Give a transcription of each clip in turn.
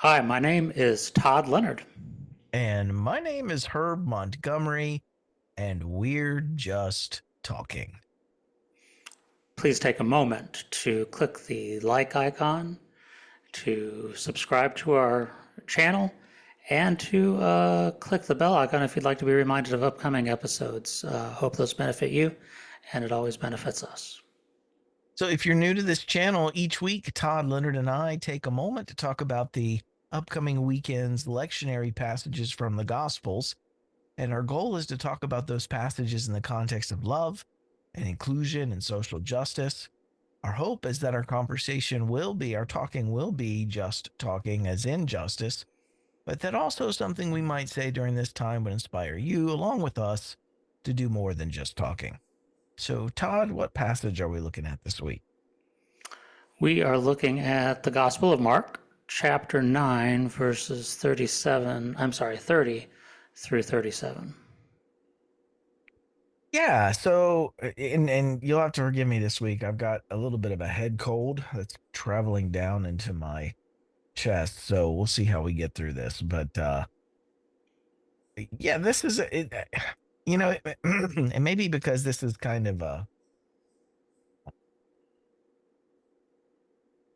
Hi, my name is Todd Leonard. And my name is Herb Montgomery, and we're just talking. Please take a moment to click the like icon, to subscribe to our channel, and to click the bell icon if you'd like to be reminded of upcoming episodes. Hope those benefit you, and it always benefits us. So, if you're new to this channel, each week, Todd, Leonard, and I take a moment to talk about the upcoming weekend's lectionary passages from the Gospels. And our goal is to talk about those passages in the context of love and inclusion and social justice. Our hope is that our talking will be just talking, as in justice, but that also something we might say during this time would inspire you, along with us, to do more than just talking. So, Todd, what passage are we looking at this week? We are looking at the Gospel of Mark, chapter 9, verses 30 through 37. Yeah, so and you'll have to forgive me this week. I've got a little bit of a head cold that's traveling down into my chest, so we'll see how we get through this. But yeah, this is and maybe because this is kind of a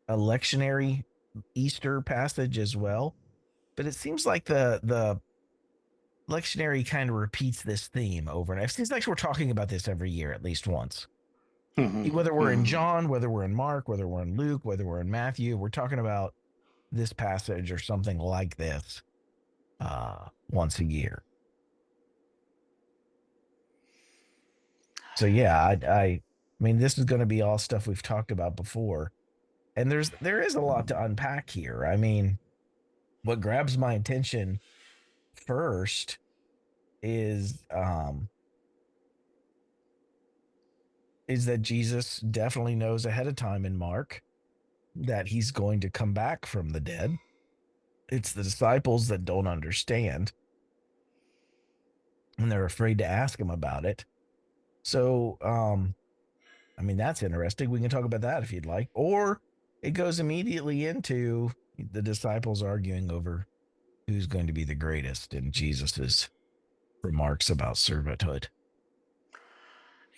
lectionary Easter passage as well, but it seems like the lectionary kind of repeats this theme over and over. It seems like we're talking about this every year at least once. Mm-hmm. Whether we're in Mm-hmm. John, whether we're in Mark, whether we're in Luke, whether we're in Matthew, we're talking about this passage or something like this once a year. So yeah, I mean, this is going to be all stuff we've talked about before, and there is a lot to unpack here. I mean, what grabs my attention first is is that Jesus definitely knows ahead of time in Mark that he's going to come back from the dead. It's the disciples that don't understand, and they're afraid to ask him about it. So, I mean, that's interesting. We can talk about that if you'd like. Or it goes immediately into the disciples arguing over who's going to be the greatest in Jesus's remarks about servanthood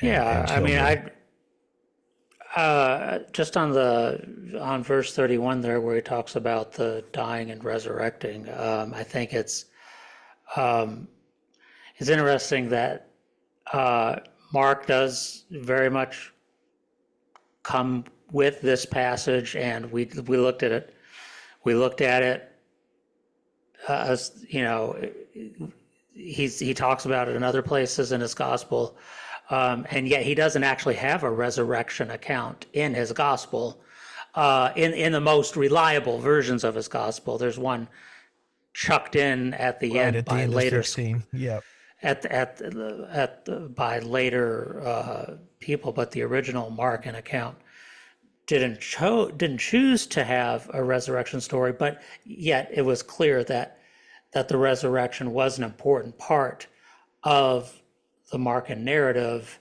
and Yeah, I mean, children. I just on verse 31 there, where he talks about the dying and resurrecting. I think um, it's interesting that uh, Mark does very much come with this passage, and we looked at it. We looked at it as he talks about it in other places in his gospel, and yet he doesn't actually have a resurrection account in his gospel. In the most reliable versions of his gospel, there's one chucked in at the Right end at the by end of later 16. Yep. by later people, but the original Markan account didn't choose to have a resurrection story, but yet it was clear that the resurrection was an important part of the Markan narrative,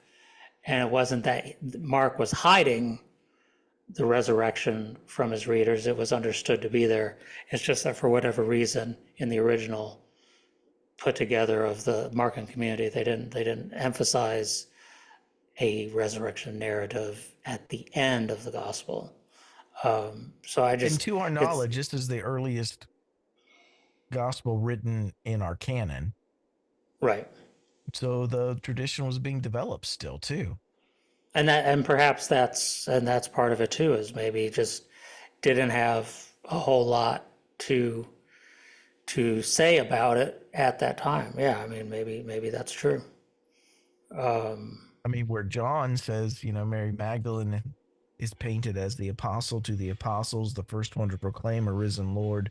and it wasn't that Mark was hiding the resurrection from his readers. It was understood to be there. It's just that for whatever reason, in the original put together of the Markan community, they didn't emphasize a resurrection narrative at the end of the gospel. So I And just to our it's knowledge, this is the earliest gospel written in our canon. right. So the tradition was being developed still, too. And perhaps that's part of it too, is maybe he just didn't have a whole lot to say about it at that time. Yeah, I mean, maybe that's true. I mean, where John says, Mary Magdalene is painted as the apostle to the apostles, the first one to proclaim a risen Lord.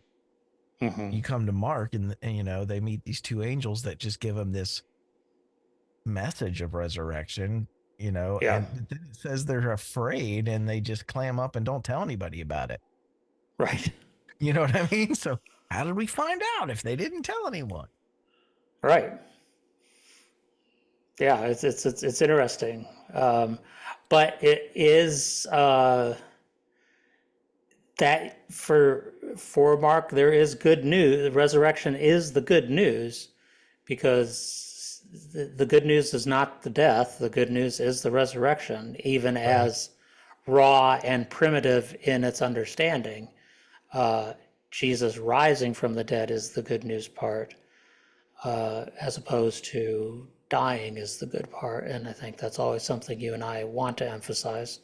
Hmm. You come to Mark, and they meet these two angels that just give them this message of resurrection, Yeah, and then it says they're afraid and they just clam up and don't tell anybody about it. right, You know what I mean? So, how did we find out if they didn't tell anyone? right. Yeah, it's interesting, but it is that for Mark, there is good news. The resurrection is the good news, because the good news is not the death. The good news is the resurrection, even Right. as raw and primitive in its understanding. Uh, Jesus rising from the dead is the good news part, as opposed to dying is the good part. And I think that's always something you and I want to emphasize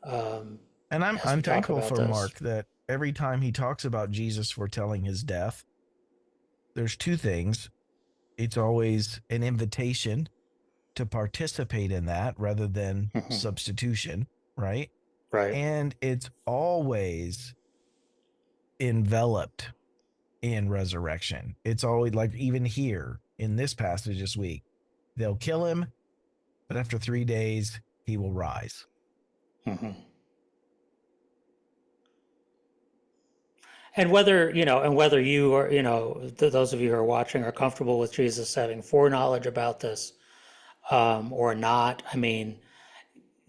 And I'm as we I'm talk thankful about for this. Mark that every time he talks about Jesus foretelling his death, there's two things. It's always an invitation to participate in that rather than Mm-hmm. substitution, right? Right. And it's always enveloped in resurrection. It's always like, even here in this passage this week, they'll kill him, but after 3 days, he will rise. Mm-hmm. And whether you are, those of you who are watching are comfortable with Jesus having foreknowledge about this, or not. I mean,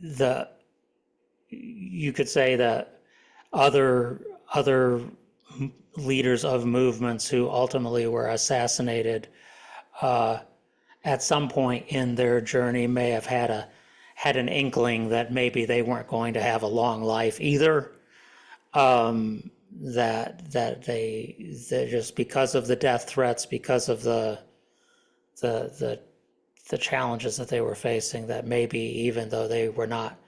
the you could say that other leaders of movements who ultimately were assassinated, uh, at some point in their journey, may have had an inkling that maybe they weren't going to have a long life either. That just because of the death threats, because of the the the challenges that they were facing, that maybe even though they were not,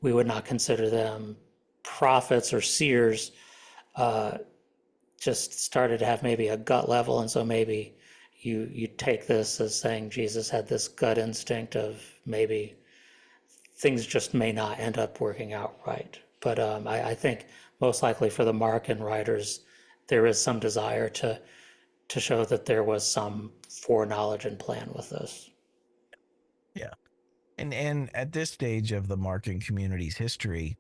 we would not consider them prophets or seers, uh, just started to have maybe a gut level. And so maybe you take this as saying Jesus had this gut instinct of maybe things just may not end up working out right. But I think most likely for the Markan writers, there is some desire to show that there was some foreknowledge and plan with this. Yeah. And at this stage of the Markan community's history,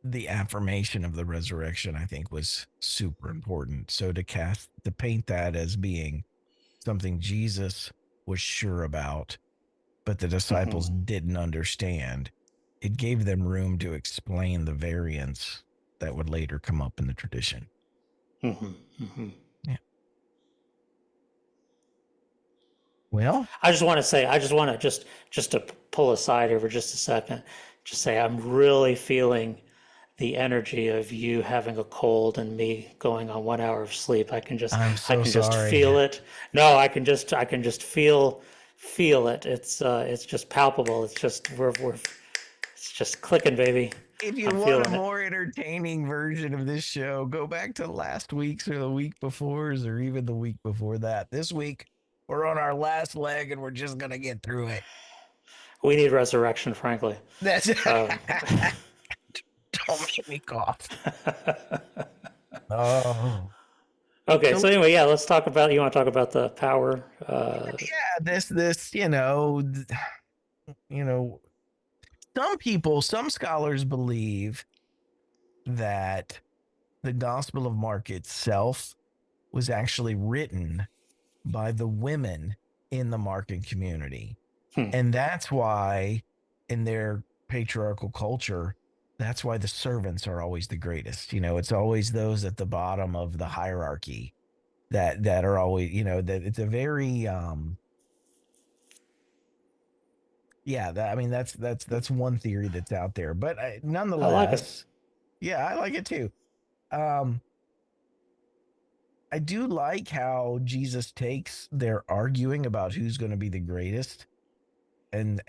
the affirmation of the resurrection, I think, was super important. So to paint that as being something Jesus was sure about, but the disciples Mm-hmm. didn't understand, it gave them room to explain the variants that would later come up in the tradition. Mm-hmm. Mm-hmm. Yeah. Well, I just want to say, I just want to just to pull aside here for just a second, just say I'm really feeling the energy of you having a cold and me going on 1 hour of sleep. I'm I so can just sorry. feel it. No, I can just feel it. It's just palpable. It's just we're it's just clicking, baby. If you I'm want a feeling it. more entertaining version of this show, go back to last week's or the week before's or even the week before that. This week, we're on our last leg and we're just going to get through it. We need resurrection, frankly. That's Um, Don't make me cough. Oh. okay, So so anyway, yeah, let's talk about. You want to talk about the power? yeah, this, you know, some scholars believe that the Gospel of Mark itself was actually written by the women in the Markan community. Hmm. And that's why in their patriarchal culture, that's why the servants are always the greatest. It's always those at the bottom of the hierarchy that are always, that it's a very yeah, I mean that's one theory that's out there. But I like it. nonetheless, yeah, I like it too. Um I do like how Jesus takes their arguing about who's going to be the greatest, and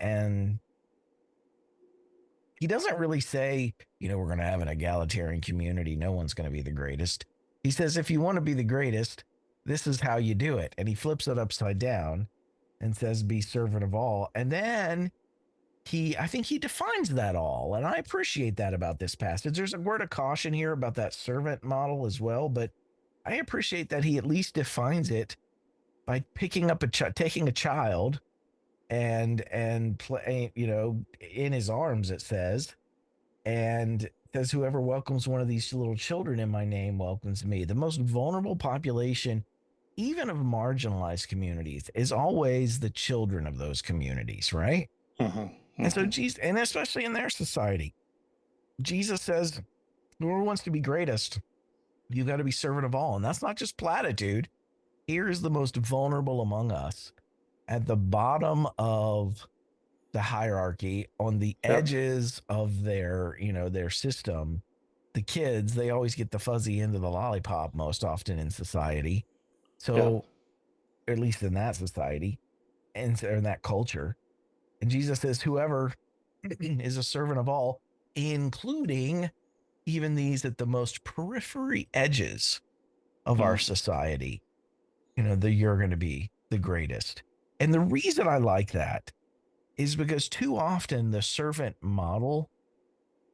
he doesn't really say, we're going to have an egalitarian community. No one's going to be the greatest. He says, if you want to be the greatest, this is how you do it. And he flips it upside down and says, be servant of all. And then I think he defines that all. And I appreciate that about this passage. There's a word of caution here about that servant model as well. But I appreciate that he at least defines it by picking up taking a child and play, in his arms, it says, and says, whoever welcomes one of these little children in my name welcomes me. The most vulnerable population, even of marginalized communities, is always the children of those communities, right? Hmm. And so, Hmm. geez, and especially in their society. Jesus says, whoever wants to be greatest, you got to be servant of all. And that's not just platitude. Here is the most vulnerable among us at the bottom of the hierarchy, on the Yep. edges of their system. The kids, they always get the fuzzy end of the lollipop most often in society. Yep. So, at least in that society and in that culture. And Jesus says, whoever is a servant of all, including even these at the most periphery edges of our Mm. society, that you're going to be the greatest. And the reason I like that is because too often the servant model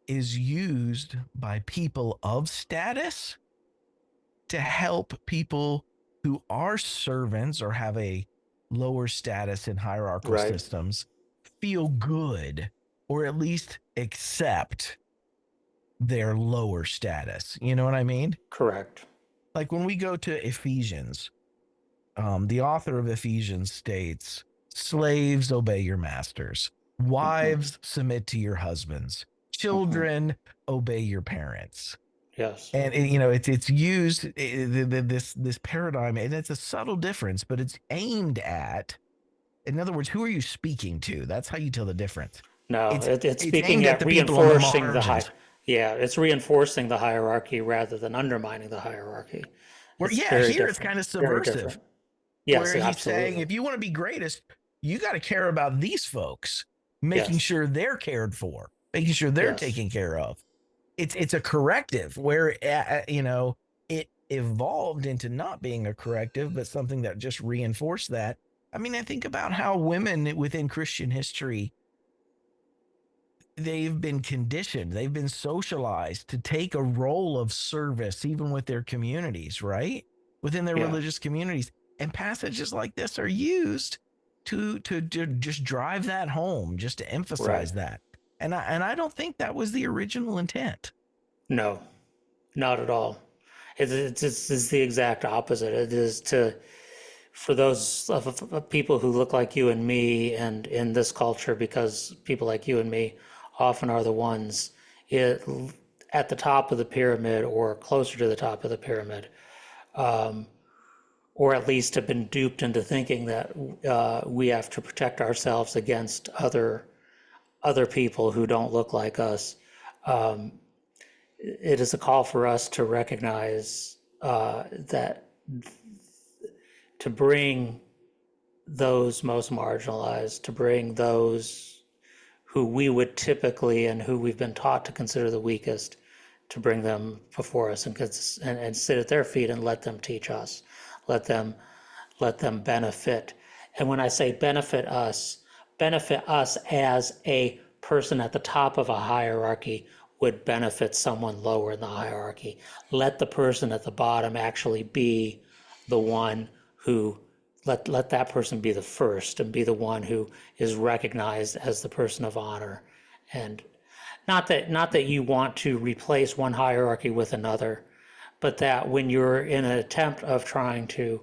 is used by people of status to help people who are servants or have a lower status in hierarchical Right. systems feel good or at least accept their lower status. You know what I mean? Correct. Like when we go to Ephesians, the author of Ephesians states, slaves, obey your masters. Hmm. Wives, submit to your husbands. Hmm. Children, obey your parents. Yes. And it's used this paradigm, and it's a subtle difference, but it's aimed at. In other words, who are you speaking to? That's how you tell the difference. No, It's it's it's speaking aimed at at the people on the reinforcing the high. margins. Yeah, it's reinforcing the hierarchy rather than undermining the hierarchy. Where It's yeah, very here it's different. kind of Very subversive. different. Yes, Where he's saying absolutely. if you want to be greatest, you got to care about these folks, making Yes. sure they're cared for, making sure they're Yes. taken care of. It's a corrective where it evolved into not being a corrective, but something that just reinforced that. I mean, I think about how women within Christian history, they've been conditioned, they've been socialized to take a role of service, even with their communities, right? Within their Yeah. religious communities. And passages like this are used to just drive that home, just to Right. emphasize that. And I don't think that was the original intent. No, not at all. It's the exact opposite. It is to for those of people who look like you and me, and in this culture, because people like you and me often are the ones it, at the top of the pyramid or closer to the top of the pyramid, or at least have been duped into thinking that we have to protect ourselves against other people who don't look like us. It is a call for us to recognize that to bring those most marginalized, to bring those who we would typically and who we've been taught to consider the weakest, to bring them before us and sit at their feet and let them teach us, let them let them benefit. And when I say benefit us as a person at the top of a hierarchy would benefit someone lower in the hierarchy. Let the person at the bottom actually be the one who let that person be the first and be the one who is recognized as the person of honor. And not that you want to replace one hierarchy with another, but that when you're in an attempt of trying to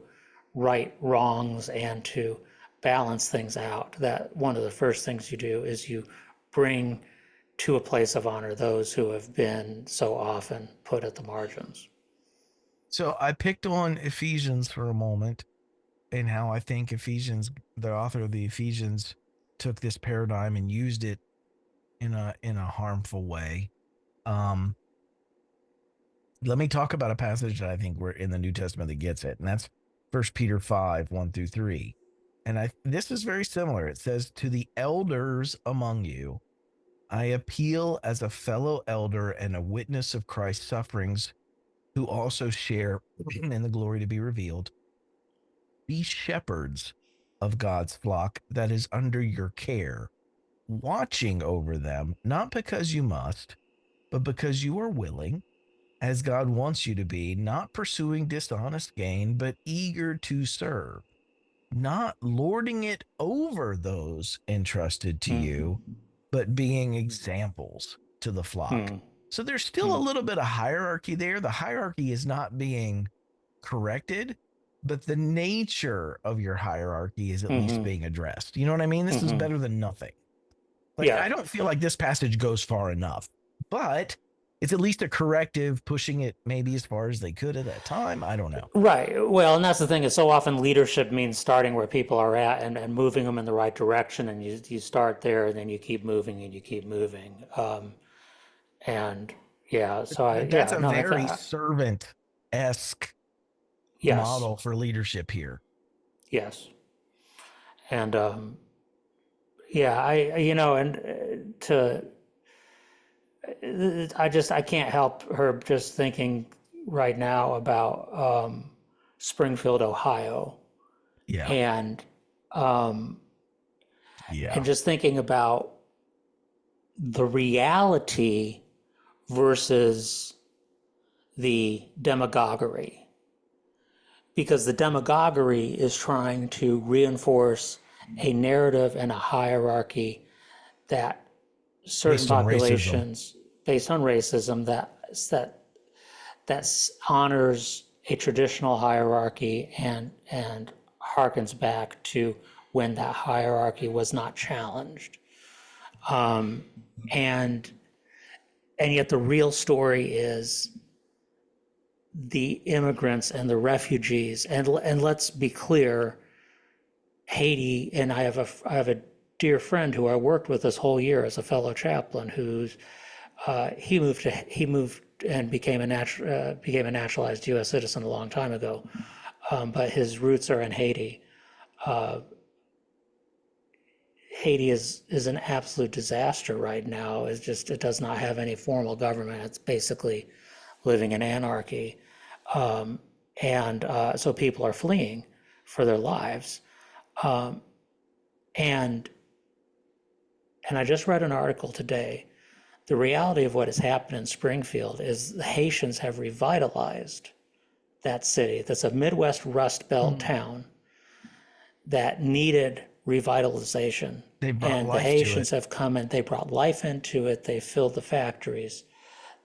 right wrongs and to balance things out, that one of the first things you do is you bring to a place of honor those who have been so often put at the margins. So I picked on Ephesians for a moment and how I think the author of the Ephesians, took this paradigm and used it in a harmful way. Um, Let me talk about a passage that I think we're in the New Testament that gets it, and that's First Peter 5:1-3. And this is very similar. It says, to the elders among you, I appeal as a fellow elder and a witness of Christ's sufferings, who also share in the glory to be revealed. Be shepherds of God's flock that is under your care, watching over them, not because you must, but because you are willing, as God wants you to be, not pursuing dishonest gain, but eager to serve, not lording it over those entrusted to you, Mm-hmm. but being examples to the flock. So there's still a little bit of hierarchy there. The hierarchy is not being corrected, but the nature of your hierarchy is at least Mm-hmm. being addressed. You know what I mean? This is Mm-hmm. better than nothing. Like, Yeah. I don't feel like this passage goes far enough. but it's at least a corrective, pushing it maybe as far as they could at that time. I don't know. Right. Well, and that's the thing is so often leadership means starting where people are at and moving them in the right direction. And you start there and then you keep moving and you keep moving. And yeah, so That's a no, very servant esque yes, model for leadership here. yes. And yeah, and I can't help her just thinking right now about Springfield, Ohio, Yeah. and um, Yeah. just thinking about the reality versus the demagoguery, because the demagoguery is trying to reinforce a narrative and a hierarchy that certain Based on racism. populations, based on racism, that honors a traditional hierarchy and harkens back to when that hierarchy was not challenged. And yet the real story is the immigrants and the refugees. And let's be clear, Haiti, and I have a dear friend who I worked with this whole year as a fellow chaplain who's he moved and became a naturalized U.S. citizen a long time ago, but his roots are in Haiti. Haiti is an absolute disaster right now. It does not have any formal government. It's basically living in anarchy, and so people are fleeing for their lives. And I just read an article today. The reality of what has happened in Springfield is the Haitians have revitalized that city. That's a Midwest Rust Belt town that needed revitalization. They brought And the life to it. Haitians have come and they brought life into it. They filled the factories.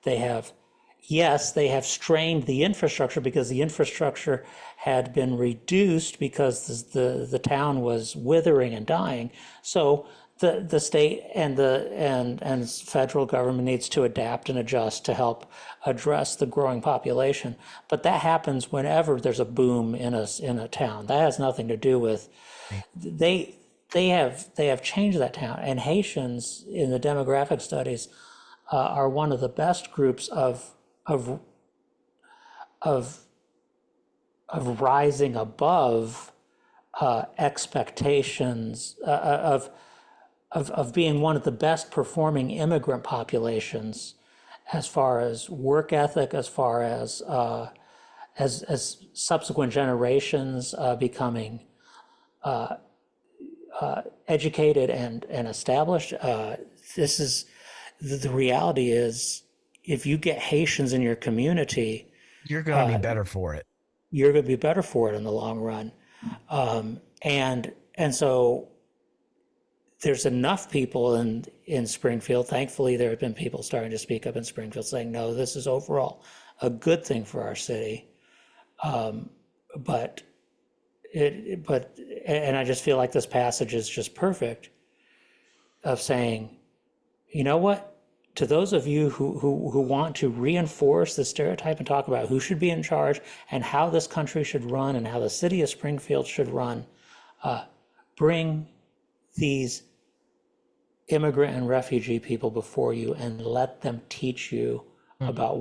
They have, yes, they have strained the infrastructure because the infrastructure had been reduced because the town was withering and dying. So the state and and federal government needs to adapt and adjust to help address the growing population. But that happens whenever there's a boom in a town. That has nothing to do with they they have changed that town. And Haitians in the demographic studies are one of the best groups of of rising above expectations of being one of the best performing immigrant populations as far as work ethic, as far as subsequent generations becoming educated and established. This is the reality is if you get Haitians in your community, You're going to be better for it. you're going to be better for it in the long run. And so there's enough people in Springfield. Thankfully, there have been people starting to speak up in Springfield saying, no, this is overall a good thing for our city. But and I just feel like this passage is just perfect of saying, you know what? To those of you who want to reinforce the stereotype and talk about who should be in charge and how this country should run and how the city of Springfield should run, bring these immigrant and refugee people before you and let them teach you about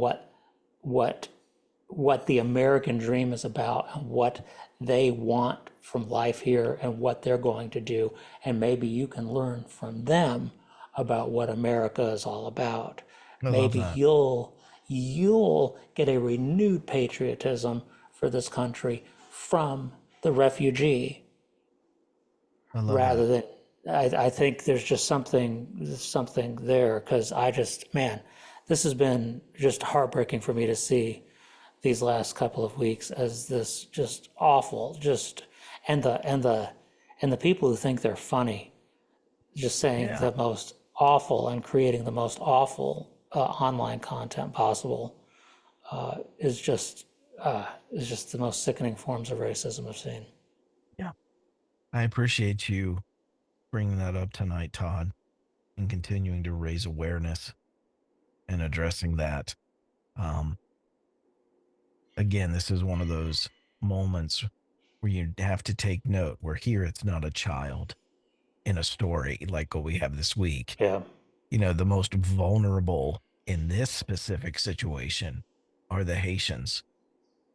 what the American dream is about and what they want from life here and what they're going to do. And maybe you can learn from them about what America is all about. I love Maybe that. you'll get a renewed patriotism for this country from the refugee I love rather that. than I think there's just something there because man, this has been just heartbreaking for me to see these last couple of weeks as this just awful and the people who think they're funny just saying Yeah. the most awful and creating the most awful online content possible is just the most sickening forms of racism I've seen. Yeah. I appreciate you bringing that up tonight, Todd, and continuing to raise awareness and addressing that. Um, again, this is one of those moments where you have to take note. Where here it's not a child in a story like what we have this week. Yeah. The most vulnerable in this specific situation are the Haitians.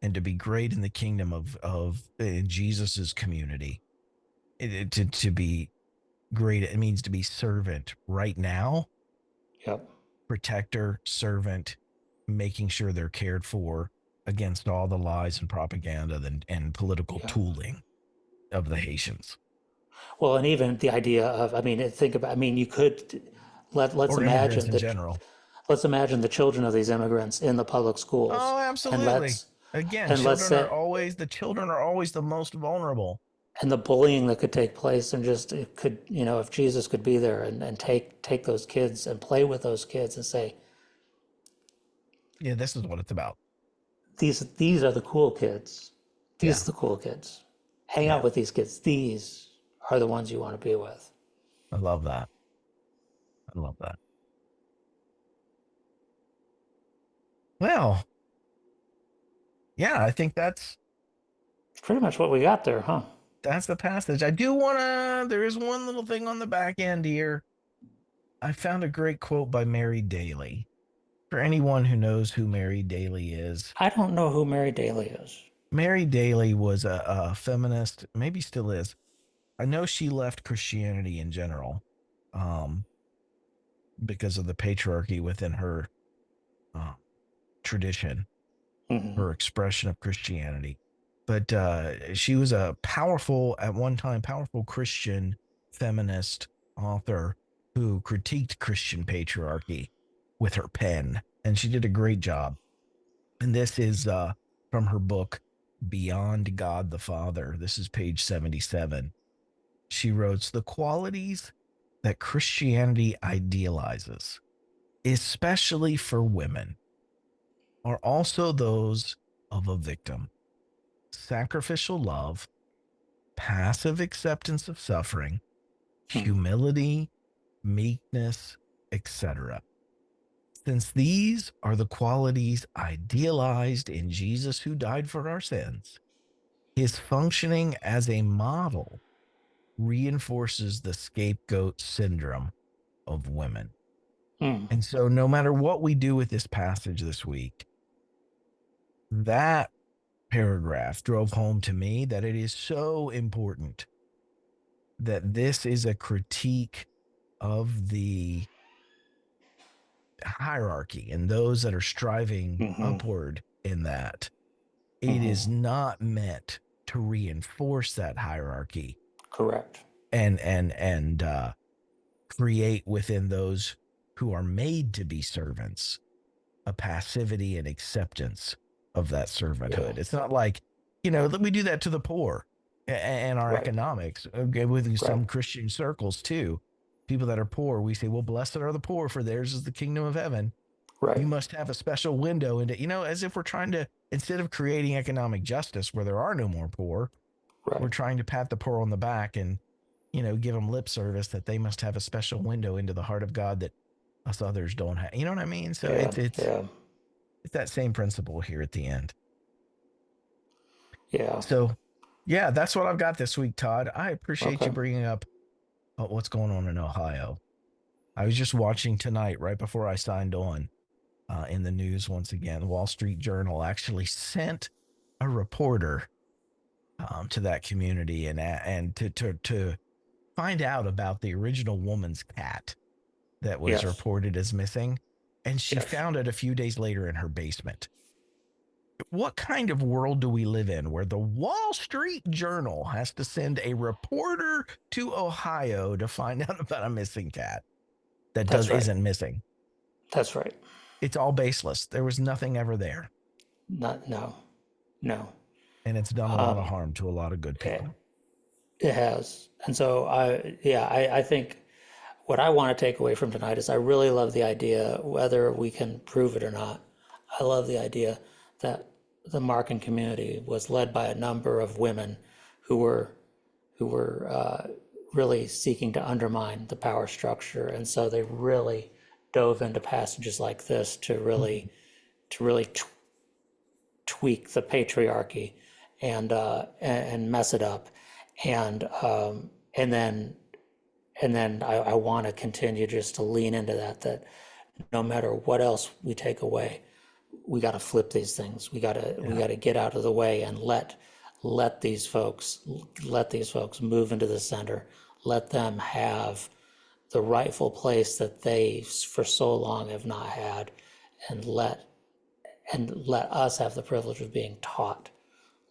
And to be great in the kingdom of in Jesus's community, to be great, it means to be servant right now, Yep. protector, servant, making sure they're cared for against all the lies and propaganda and political Yeah. tooling of the Haitians Well, and even the idea of, I mean, think about, I mean, you could let's or immigrants imagine in that, general. let's imagine the children of these immigrants in the public schools, Oh, and absolutely. Again, let's say, the children are always the most vulnerable. and the bullying that could take place, and just it could, if Jesus could be there and take those kids and play with those kids and say, Yeah, this is what it's about. these are the cool kids, these Yeah, are the cool kids, hang out yeah. with these kids, these are the ones you want to be with. I love that. I love that. Well, yeah, I think It's pretty much what we got there, huh? that's the passage. I do wanna there is one little thing on the back end here. I found a great quote by Mary Daly. For anyone who knows who Mary Daly is, I don't know who Mary Daly is. Mary Daly was a feminist, maybe still is. I know she left Christianity in general, um, because of the patriarchy within her uh, tradition, Hmm. her expression of Christianity. But she was a powerful, at one time, powerful Christian feminist author who critiqued Christian patriarchy with her pen. And she did a great job. And this is from her book, Beyond God the Father. This is page 77. She wrote, the qualities that Christianity idealizes, especially for women, are also those of a victim: sacrificial love, passive acceptance of suffering, Hmm. humility, meekness, etc. Since these are the qualities idealized in Jesus who died for our sins, his functioning as a model reinforces the scapegoat syndrome of women. Hmm. And so, no matter what we do with this passage this week, that paragraph drove home to me that it is so important that this is a critique of the hierarchy and those that are striving Hmm. upward in that. It Hmm. is not meant to reinforce that hierarchy Correct. and create within those who are made to be servants a passivity and acceptance of that Yeah. servanthood. It's not like, we do that to the poor and our Right. economics, okay, within Right. some Christian circles too. People that are poor, we say, well, blessed are the poor, for theirs is the kingdom of heaven. Right. You must have a special window into, as if we're trying to, instead of creating economic justice where there are no more poor, we're Right. trying to pat the poor on the back and, give them lip service that they must have a special window into the heart of God that us others don't have. You know what I mean? So Yeah. Yeah. it's that same principle here at the end. Yeah. So, yeah, that's what I've got this week, Todd. I appreciate Okay. you bringing up what's going on in Ohio. I was just watching tonight, right before I signed on, in the news once again. The Wall Street Journal actually sent a reporter to that community and to find out about the original woman's cat that was Yes. reported as missing, and she Yes. found it a few days later in her basement. What kind of world do we live in where the Wall Street Journal has to send a reporter to Ohio to find out about a missing cat that That's right. isn't missing? That's right. It's all baseless. There was nothing ever there, Not, no. No. and it's done a lot of Um, harm to a lot of good it, people. it has. And so I think what I want to take away from tonight is I really love the idea, whether we can prove it or not. I love the idea that the Markan community was led by a number of women who were really seeking to undermine the power structure, and so they really dove into passages like this to really tweak the patriarchy and mess it up, and um, and then I want to continue just to lean into that no matter what else we take away, we got to flip these things. We got to get out of the way and let these folks move into the center. Let them have the rightful place that they for so long have not had, and let us have the privilege of being taught.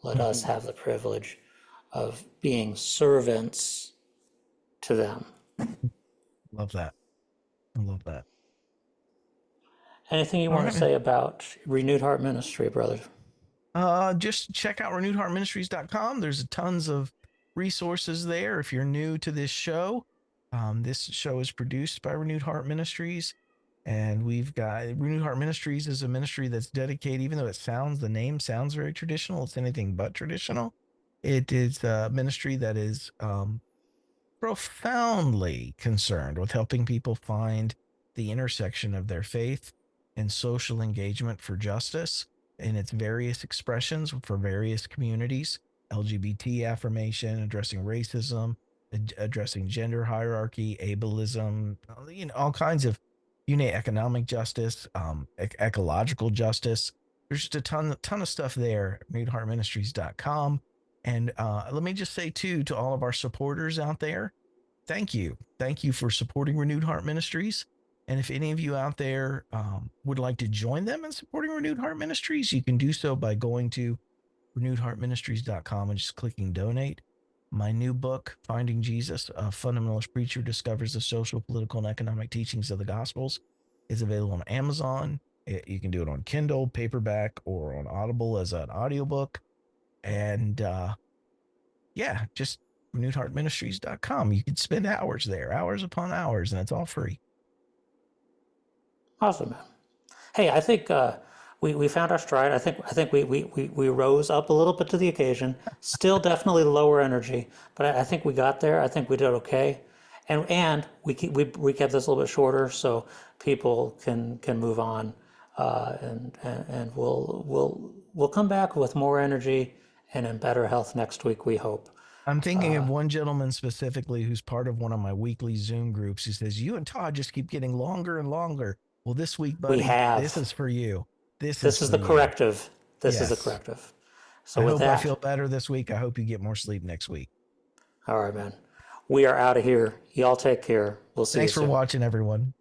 Let us have the privilege of being servants to them. Love that. I love that. Anything you All want right, to man. say about Renewed Heart Ministry, brother? Just check out renewedheartministries.com. There's tons of resources there. If you're new to this show is produced by Renewed Heart Ministries. And we've got Renewed Heart Ministries is a ministry that's dedicated, even though the name sounds very traditional, it's anything but traditional. It is a ministry that is profoundly concerned with helping people find the intersection of their faith and social engagement for justice in its various expressions for various communities: LGBT affirmation, addressing racism, addressing gender hierarchy, ableism, all kinds of economic justice, ecological justice. There's just a ton of stuff there at readheartministries.com. And let me just say, too, to all of our supporters out there, thank you. Thank you for supporting Renewed Heart Ministries. And if any of you out there would like to join them in supporting Renewed Heart Ministries, you can do so by going to renewedheartministries.com and just clicking donate. My new book, Finding Jesus, a Fundamentalist Preacher Discovers the Social, Political, and Economic Teachings of the Gospels, is available on Amazon. You can do it on Kindle, paperback, or on Audible as an audiobook. And just renewedheartministries.com. You could spend hours there, hours upon hours, and it's all free. Awesome, man. Hey, I think we found our stride. I think we rose up a little bit to the occasion. Still definitely lower energy, but I think we got there. I think we did okay, and we kept this a little bit shorter so people can move on, and we'll come back with more energy and in better health next week, we hope. I'm thinking of one gentleman specifically who's part of one of my weekly Zoom groups. He says, "You and Todd just keep getting longer and longer." Well, this week, We buddy, this have is for you. This is This is for the you. corrective. This is the Yes. corrective. So I with hope I feel that, better this week. I hope you get more sleep next week. all right, man. We are out of here. Y'all take care. We'll see you Thanks for soon. watching, everyone.